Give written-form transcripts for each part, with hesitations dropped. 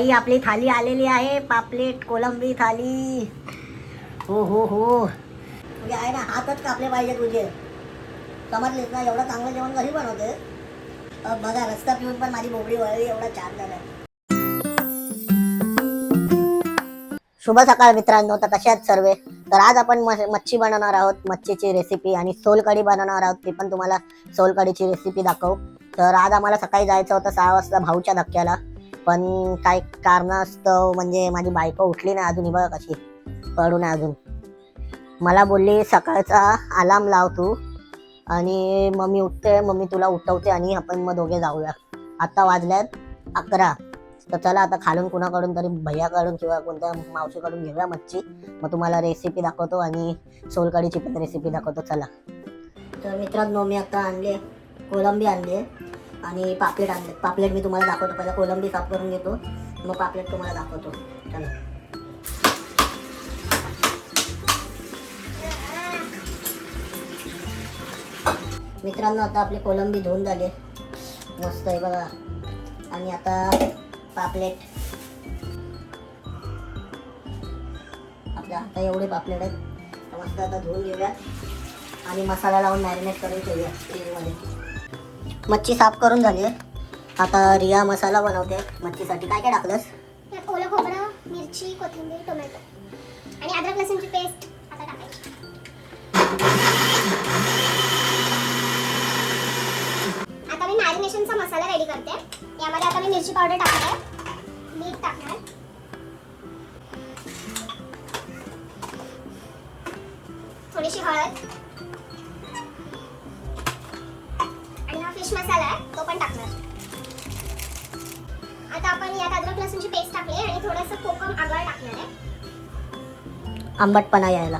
ही आपली थाली आलेली आहे, पापलेट कोलंबी थाली. हो हो हो, म्हणजे आहे ना, हातच कापले पाहिजे तुझे, समजलेस ना. एवढं चांगलं जेवण घरी बनवते. बघा, रस्ता पिऊन पण माझी बोबडी वळली, एवढा छान झालाय. शुभ सकाळ मित्रांनो. तर कशा आहेत सर्व? तर आज आपण मच्छी बनवणार आहोत, मच्छीची रेसिपी, आणि सोलकढी बनवणार आहोत. ती पण तुम्हाला सोलकढीची रेसिपी दाखवू. तर आज आम्हाला सकाळी जायचं होतं 6 वाजता भाऊच्या धक्क्याला, पण काही कारणास्तव म्हणजे माझी बायको उठली नाही अजून. बघा कशी पडू नाही अजून. मला बोलली सकाळचा अलार्म लाव तू, आणि मम्मी उठते, मम्मी तुला उठवते आणि आपण मग दोघे जाऊया. आता वाजल्यात 11. तर चला आता खालून कुणाकडून तरी, भैयाकडून किंवा कोणत्या मावशीकडून घेऊया मच्छी. मग तुम्हाला रेसिपी दाखवतो आणि सोलकढीची पण रेसिपी दाखवतो. चला. तर मित्रांनो, मी आता आणले कोलंबी, आणले आणि पापलेट आणले. पापलेट मी तुम्हाला दाखवतो. पहिला कोलंबी साफ करून घेतो, मग पापलेट तुम्हाला दाखवतो. चला. मित्रांनो, आता आपली कोलंबी धुवून झाली, मस्त आहे बघा. आणि आता पापलेट, आपल्या आता एवढे पापलेट आहेत, मस्त आता धुवून घेऊया आणि मसाला लावून मॅरिनेट करून ठेवूया फ्रीजमध्ये. मच्छी साफ करून झाली आहे. आता रिया मसाला बनवते मच्छीसाठी. काय काय टाकलंस? ओलं खोबरं, मिरची, कोथिंबीर, टोमॅटो आणि अद्रक लसूणची पेस्ट आता टाकायची. आता मी मॅरिनेशनचा मसाला रेडी करते. यामध्ये आता मी मिरची पावडर टाकते, मीठ टाकणार, थोडीशी हळद, आणि हा फिश मसाला आहे तो पण टाकणार. आता आपण यात अद्रक लसूणची पेस्ट टाकली आणि थोडंसं कोकम आगळ टाकणार आहे, आंबटपणा यायला.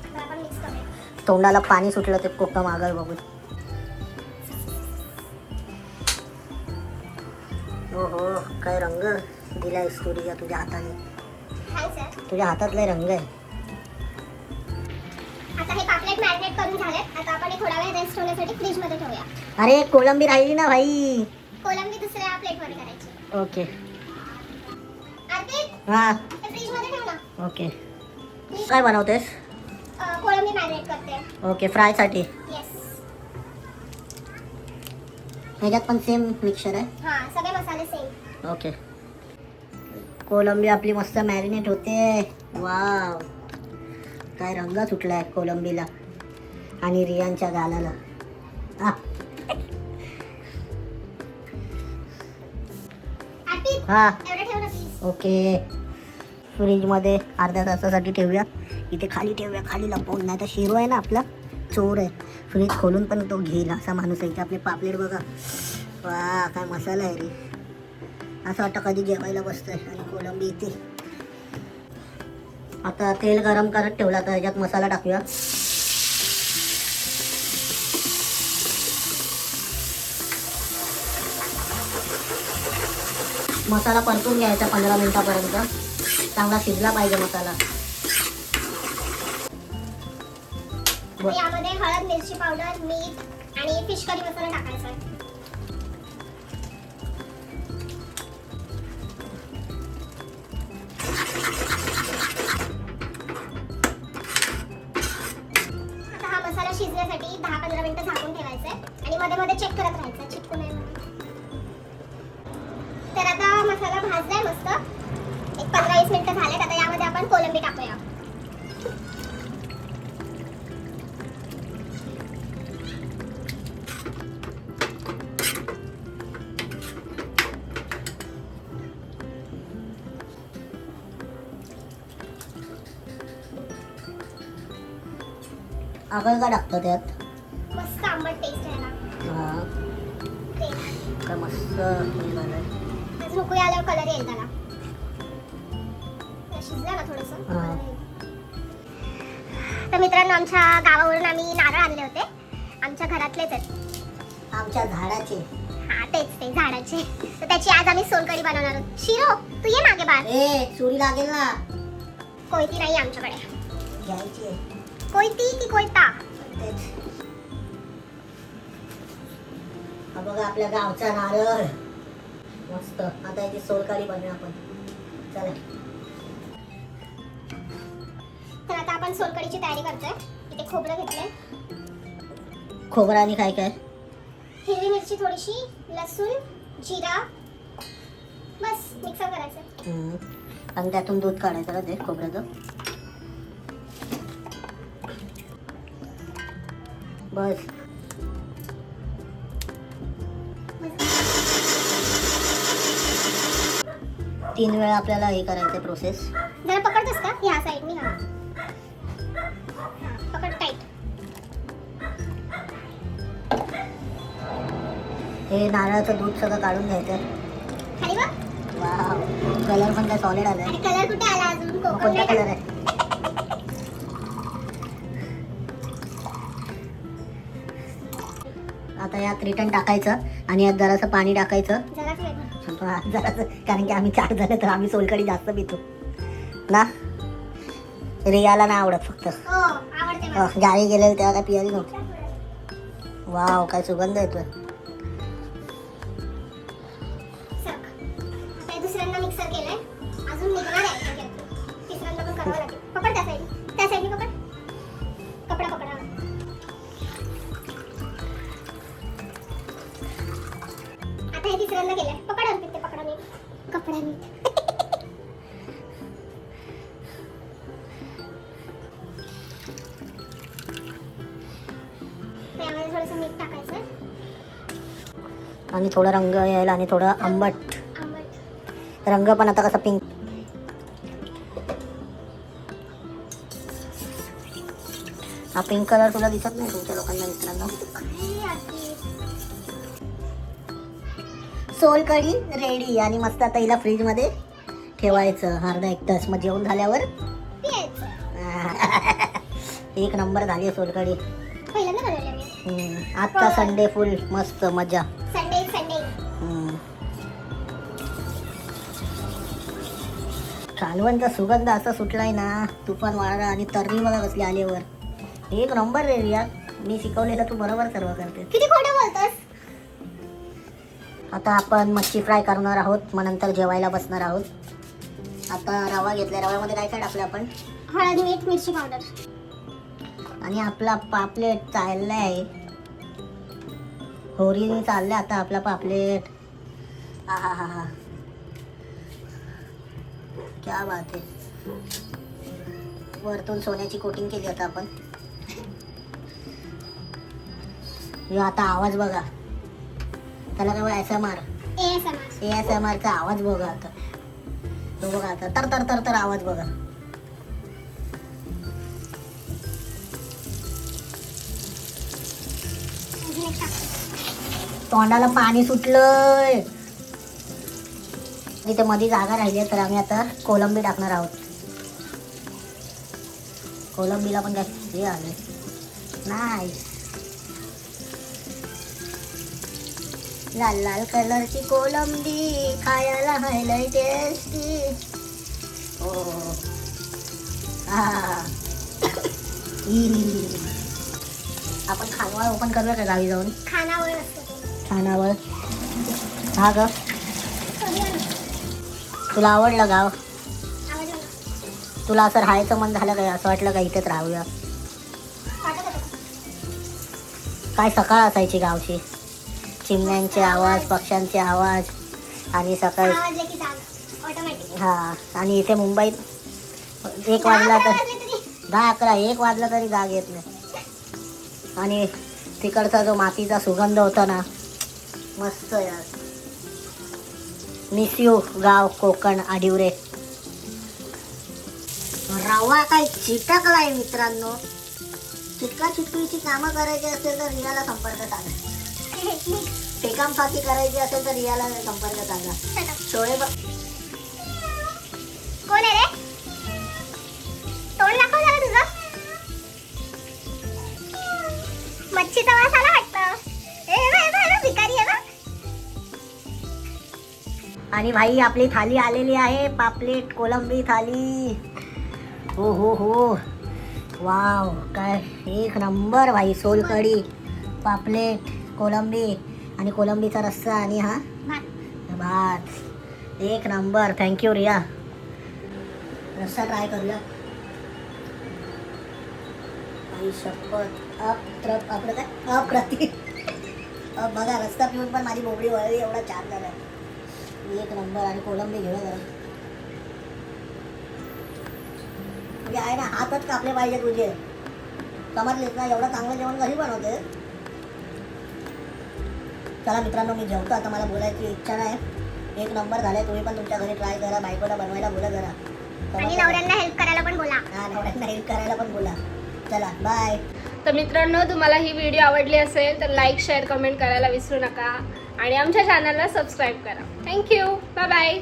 तर आपण मिक्स करूया. तोंडाला पाणी सुटलं ते कोकम आगळ बघून. हो हो, काय रंग दिलाय तुझ्या तुझ्या हाताने. Hi sir. तुझ्या हातात लय रंग आहे. आता हे पापलेट मॅरिनेट करून झालेत. आता आपण हे थोडा वेळ रेस्ट होण्यासाठी फ्रीज मध्ये ठेवूया. अरे कोलंबी राहिली ना भाई. कोलंबी दुसऱ्या प्लेट मध्ये करायची. ओके. अर्पित, हा, ते फ्रीज मध्ये ठेव ना. ओके. काय बनवतेस? कोलंबी मॅरिनेट करते. ओके, फ्रायसाठी. येस. ह्याच्यात पण सेम मिक्सर आहे. हां, सगळे मसाले सेम. ओके. कोलंबी आपली मस्त मॅरिनेट होते. वाव, काय रंग सुटलाय कोलंबीला आणि रियांच्या गालाला. अर्पित, हा, एवढं ठेव ना प्लीज. ओके. फ्रीजमध्ये अर्ध्या तासासाठी ठेवूया. इथे खाली ठेवूया, खाली लपवून. नाही तर शिरो आहे ना आपला, चोर आहे, फ्रीज खोलून पण तो घेईल असा माणूस आहे. आपले पापलेट बघा, वा काय मसाला आहे रे. असं वाटतं कधी जेवायला बसतंय. आणि कोलंबी इथे. आता तेल गरम करत ठेवला, तर ह्याच्यात मसाला टाकूया. मसाला परतून घ्यायचा 15 मिनिटापर्यंत. चांगला शिजला पाहिजे मसाला. आता यामध्ये हळद, मिरची पावडर, मीठ आणि फिश करी मसाला टाकायचा आहे. आता हा मसाला शिजण्यासाठी 10-15 मिनिटं झाकून ठेवायचा आहे आणि मध्ये मध्ये चेक करत राहायचं, चिटकू नये म्हणून. तर आता मसाला भाजलाय मस्त. एक 15-20 मिनिटं झालेत. आता यामध्ये आपण कोलंबी टाकूया. आगळ का टाकतं त्यात? मस्त आंबट टेस्ट आहे ना. हा, ते काय मस्त हे झालंय. अजून उकळी आल्यावर कलर येईल त्याला. शिजलं ना थोडंसं. हा. तर मित्रांनो, आमच्या गावावरून आम्ही नारळ आणले होते. आमच्या घरातलेच आहेत. आमच्या झाडाचे. हा, तेच ते झाडाचे. तर त्याची आज आम्ही सोलकढी बनवणार आहोत. शिरो, तू ये मागे बाळ. ए, चुरी लागेल ना. कोयती नाही आमच्याकडे. घ्यायची आहे. कोयती की कोयता? तेच. हा बघा आपल्या गावचा नारळ मस्त. आता याची सोलकढी बनवूया आपण. चला तर आता आपण सोलकढीची तयारी करतोय. इथे खोबरं घेतलंय, खोबरं आणि काय काय हिरवी मिरची थोडीशी, लसूण, जिरा, बस मिक्सर करायचं. आणि त्यातून दूध काढायचं ना ते खोबऱ्याचं. बस 3 वेळा आपल्याला हे करायचं प्रोसेस. जरा पकडतोस का ह्या साईडनी? हा पकड टाईट. हे नारळाचं दूध सगळं काढून घ्यायचं. खाली बघ. वाव, कलर पण काय सॉलिड आलाय. आणि कलर कुठे आला अजून? कोकम कोणता नाही कलर टाकला. आहे? आता यात रिटर्न टाकायचं आणि यात जरासं पाणी टाकायचं. जरा फ्लेवर. जरासं, कारण की आम्ही 4 जण तर आम्ही सोलकढी जास्त पितो ना. रियाला नाही आवडत फक्त. हो आवडते मला. गावी गेलेलं तेव्हा काय पियाली नव्हती. वाव, काय सुगंध येतोय. सरक. आता हे दुसऱ्यांदा मिक्सर केलंय, अजून निघणार आहे त्याच्यात. तिसऱ्यांदा पण करावं लागेल. पकड त्या साईडनी, त्या साईडनी पकड. कपडा पकड. हा. आता हे तिसऱ्यांदा केलंय. पकड अर्पित ते पकडाने. कपड्याने. त्यामध्ये थोडंसं मीठ टाकायचं. आणि थोडा रंग यायला आणि थोडं आंबट आंबट. रंग पण आता कसा पिंक. हा पिंक कलर तुला दिसत नाही तुमच्या लोकांना मित्रांनो. सोलकढी रेडी. आणि मस्त आता हिला फ्रीज मध्ये ठेवायचं अर्धा 1 तास. मग जेवण झाल्यावर पियायचं. एक नंबर झाली आहे सोलकढी. पहिल्यांदा बनवली मी. आता संडे फुल मस्त मजा. संडे. कालवणचा सुगंध असा सुटलाय ना. तुफान वारा आणि तर्री बघा कसली आल्यावर. एक नंबर रे रिया. मी शिकवलेलं तू बरोबर सर्व करते. किती खोटं बोलतोस. आता आपण मच्छी फ्राय करणार आहोत. मग नंतर जेवायला बसणार आहोत. आता रवा घेतलाय. रव्यामध्ये काय काय टाकलं आपण? हळद, मीठ, मिरची पावडर. आणि आपला पापलेट चाललाय. होरीने चाललाय आता आपला पापलेट. हा हा हा हा, क्या बात आहे. वरतून सोन्याची कोटिंग केली आता आपण. हे आता आवाज बघा. त्याला काय ASMR. ASMR चा आवाज बघा आता. तो बघा आता तर तर तर तर आवाज बघा. तोंडाला पाणी सुटलंय. इथे मध्ये जागा राहिली आहे तर आम्ही आता कोलंबी टाकणार आहोत. कोलंबीला पण काय हे आले. नाईस. लाल लाल कलरची कोलंबी खायला हाय लय टेस्टी. ओ आपण खानवळ ओपन करूया का गावी जाऊन? खानावळ असतो तो. खानावळ. हा ग, आवडलं तुला आवडलं गाव? ना? तुला असं राहायचं मन झालं काय? असं वाटलं का इथेच राहूया? वाटत होतं. काय सकाळ असायची गावची. चिमण्यांचे आवाज, पक्ष्यांचे आवाज आणि सकाळी. 6 वाजले की जाग ऑटोमॅटिक. हा, आणि इथे मुंबईत 1 वाजला तर 10-11 1 वाजला तरी जाग येत नाही. आणि तिकडचा जो मातीचा सुगंध होता ना, मस्त यार. मिस यू गाव कोकण आडिवरे. रवा काय चिटकलाय मित्रांनो. चिटका चिटकीची कामं करायची असेल तर रियाला संपर्क साधा. फेकामफाकी करायची असेल तर रियाला संपर्क साधा. शोळे बघ. कोण आहे रे? तोंड दाखव जरा तुझं. मच्छीचा वास आला वाटतं. भिकारी आहे ना. आणि भाई आपली थाली आलेली आहे. पापलेट कोलंबी थाली. हो हो हो, वाव, काय एक नंबर भाई. सोलकढी, पापलेट, कोलंबी आणि कोलंबीचा रस्सा आणि हा भात भात एक नंबर. थँक्यू रिया. रस्सा ट्राय करूया. आई शपथ आपलं काय अप्रतिम. बघा रस्ता पिऊन पण माझी बोबडी वळली, एवढा छान झाला एक नंबर. आणि कोलंबी घेऊ जरा, म्हणजे आहे ना हातच कापले पाहिजे तुझे, समजलेस ना. एवढं चांगलं जेवण घरी बनवते. चला मित्रांनो मी जेवतो आता, मला बोलायची इच्छा नाही. एक नंबर झाले. तुम्ही पण तुमच्या घरी ट्राय करा. बायकोला बनवायला बोला जरा. आणि नवऱ्यांना हेल्प करायला पण बोला. हा नवऱ्यांना हेल्प करायला पण बोला. चला बाय. तर मित्रांनो तुम्हाला ही व्हिडिओ आवडली असेल तर लाईक शेअर कमेंट करायला विसरू नका आणि आमच्या चॅनलला सबस्क्राईब करा. थँक्यू. Bye bye.